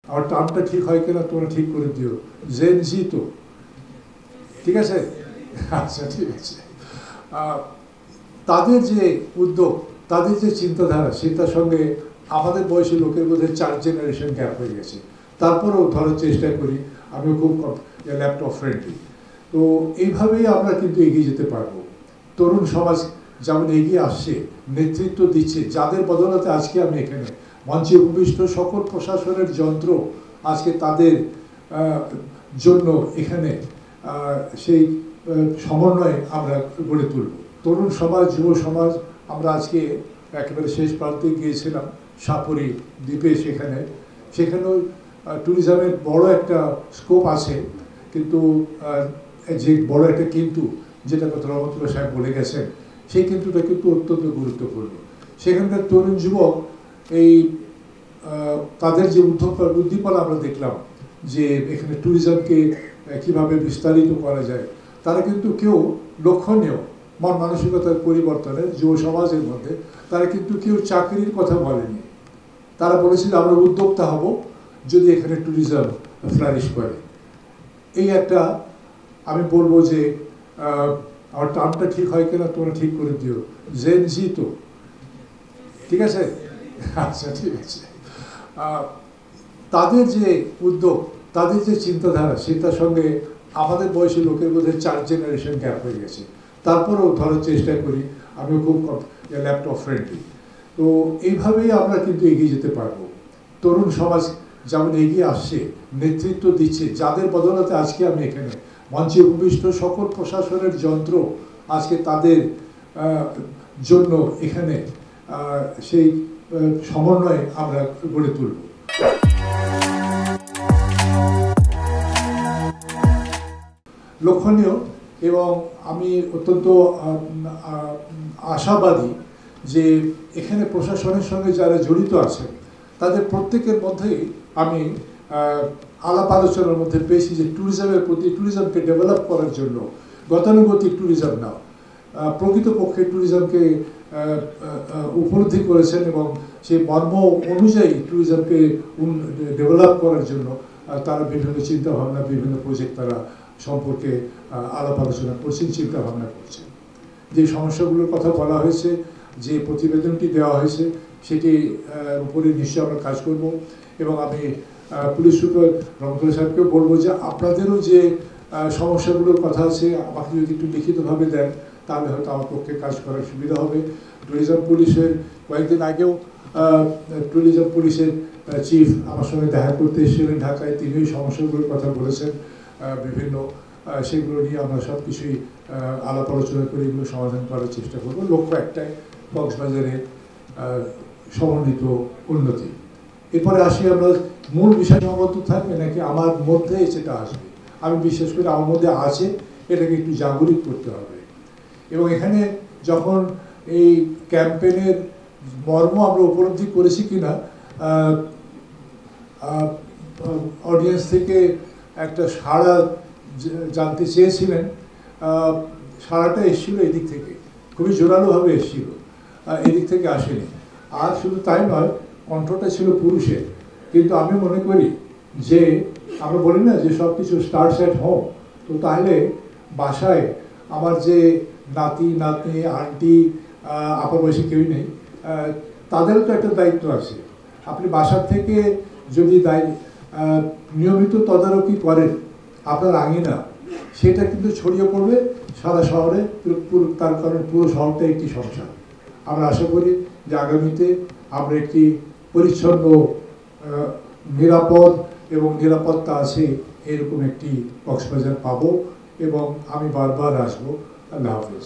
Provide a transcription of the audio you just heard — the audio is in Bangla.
আমার টার্মটা ঠিক হয় কিনা তোমরা ঠিক করে দিও। জেন জি তো ঠিক আছে? আচ্ছা, ঠিক আছে। তাদের যে উদ্যোগ, তাদের যে চিন্তাধারা, সেটার সঙ্গে আমাদের বয়সী লোকের মধ্যে 4 জেনারেশন গ্যাপ হয়ে গেছে। তারপরেও ধরার চেষ্টা করি, আমিও খুব ল্যাপটপ ফ্রেন্ডলি। তো এইভাবেই আমরা কিন্তু এগিয়ে যেতে পারবো। তরুণ সমাজ যেমন এগিয়ে আসছে, নেতৃত্ব দিচ্ছে, যাদের বদলাতে আজকে আমি এখানে মঞ্চে উপবিষ্ট সকল প্রশাসনের যন্ত্র আজকে তাদের জন্য এখানে সেই সমন্বয়ে আমরা গড়ে তুলব। তরুণ সমাজ, যুব সমাজ, আমরা আজকে একেবারে শেষ প্রান্তে গিয়েছিলাম সাপুরি দ্বীপে, সেখানেও ট্যুরিজমের বড় একটা স্কোপ আছে, কিন্তু যে বড় একটা কিন্তু যেটা কথা রহমতুল্লাহ সাহেব বলে গেছেন, সেই কিন্তুটা কিন্তু অত্যন্ত গুরুত্বপূর্ণ। সেখানকার তরুণ যুবক এই তাদের যে উদ্দীপনা আমরা দেখলাম যে এখানে ট্যুরিজমকে কীভাবে বিস্তারিত করা যায়, তারা কিন্তু কেউ লক্ষণীয় মন মানসিকতার পরিবর্তনের যুব সমাজের মধ্যে তারা কিন্তু কেউ চাকরির কথা বলেনি। তারা বলেছিল আমরা উদ্যোক্তা হব যদি এখানে ট্যুরিজম ফ্লারিশ করে। এই একটা আমি বলবো যে আমার টার্মটা ঠিক হয় কিনা তোমরা ঠিক করে দিও। জেন জি তো ঠিক আছে? আচ্ছা, ঠিক আছে। তাদের যে উদ্যোগ, তাদের যে চিন্তাধারা, সেটার সঙ্গে আমাদের বয়সী লোকের মধ্যে 4 জেনারেশন গ্যাপ হয়ে গেছে। তারপরেও ধরার চেষ্টা করি, আমিও খুব ল্যাপটপ ফ্রেন্ডলি। তো এইভাবেই আমরা কিন্তু এগিয়ে যেতে পারবো। তরুণ সমাজ যেমন এগিয়ে আসছে, নেতৃত্ব দিচ্ছে, যাদের বদলাতে আজকে আমি এখানে মঞ্চে উপবিষ্ট সকল প্রশাসনের যন্ত্র আজকে তাদের জন্য এখানে সেই সমন্বয়ে আমরা গড়ে তুলব। লক্ষণীয়, এবং আমি অত্যন্ত আশাবাদী যে এখানে প্রশাসনের সঙ্গে যারা জড়িত আছেন তাদের প্রত্যেকের মধ্যেই আমি আলাপ আলোচনার মধ্যে পেয়েছি যে ট্যুরিজমের প্রতি, ট্যুরিজমকে ডেভেলপ করার জন্য গতানুগতিক ট্যুরিজম না, প্রকৃতপক্ষে ট্যুরিজমকে উপলব্ধি করেছেন এবং সেই মর্ম অনুযায়ী ট্যুরিজমকে ডেভেলপ করার জন্য তারা বিভিন্ন চিন্তাভাবনা, বিভিন্ন প্রজেক্ট তারা সম্পর্কে আলাপ আলোচনা করছেন, চিন্তাভাবনা করছেন। যে সমস্যাগুলোর কথা বলা হয়েছে, যে প্রতিবেদনটি দেওয়া হয়েছে, সেটির উপরে নিশ্চয়ই আমরা কাজ করব। এবং আমি পুলিশ সুপার রহমতুল্লাহ সাহেবকেও বলবো যে আপনাদেরও যে সমস্যাগুলোর কথা আছে আমাকে যদি একটু লিখিতভাবে দেন তাহলে হয়তো আমার পক্ষে কাজ করার সুবিধা হবে। ট্যুরিজম পুলিশের কয়েকদিন আগেও ট্যুরিজম পুলিশের চিফ আমার সঙ্গে দেখা করতে এসেছিলেন ঢাকায়, তিনিও সমস্যাগুলোর কথা বলেছেন বিভিন্ন, সেগুলো নিয়ে আমরা সব কিছুই আলাপ আলোচনা করে এগুলো সমাধান করার চেষ্টা করবো। লক্ষ্য একটাই, কক্সবাজারের সমন্বিত উন্নতি। এরপরে আসি আমরা মূল বিষয় সীমাবদ্ধ থাকবে নাকি আমার মধ্যে সেটা আসবে। আমি বিশ্বাস করি আমার মধ্যে আছে, এটাকে একটু জাগরিক করতে হবে। এবং এখানে যখন এই ক্যাম্পেইনের মর্ম আমরা উপলব্ধি করেছি কিনা, অডিয়েন্স থেকে একটা সাড়া জানতে চেয়েছিলেন, সাড়াটা এসেছিল এদিক থেকে, খুবই জোরালোভাবে এসেছিল, এদিক থেকে আসেনি। আর শুধু তাই নয়, কণ্ঠটা ছিল পুরুষের। কিন্তু আমি মনে করি যে আমরা বলি না যে সব কিছু স্টার্টস অ্যাট হোম, তো তাহলে বাসায় আমার যে নাতি নাতনি, আন্টি, আপার বয়সী কেউই নেই, তাদেরও তো একটা দায়িত্ব আছে। আপনি বাসার থেকে যদি নিয়মিত তদারকি করেন আপনার আঙিনা, সেটা কিন্তু ছড়িয়ে পড়বে সারা শহরে, তার কারণ পুরো শহরটা একটি সংসার। আমরা আশা করি যে আগামীতে আমরা একটি পরিচ্ছন্ন, নিরাপদ এবং নিরাপত্তা আছে এরকম একটি কক্সবাজার পাবো, এবং আমি বারবার আসবো। আল্লাহ হাফেজ।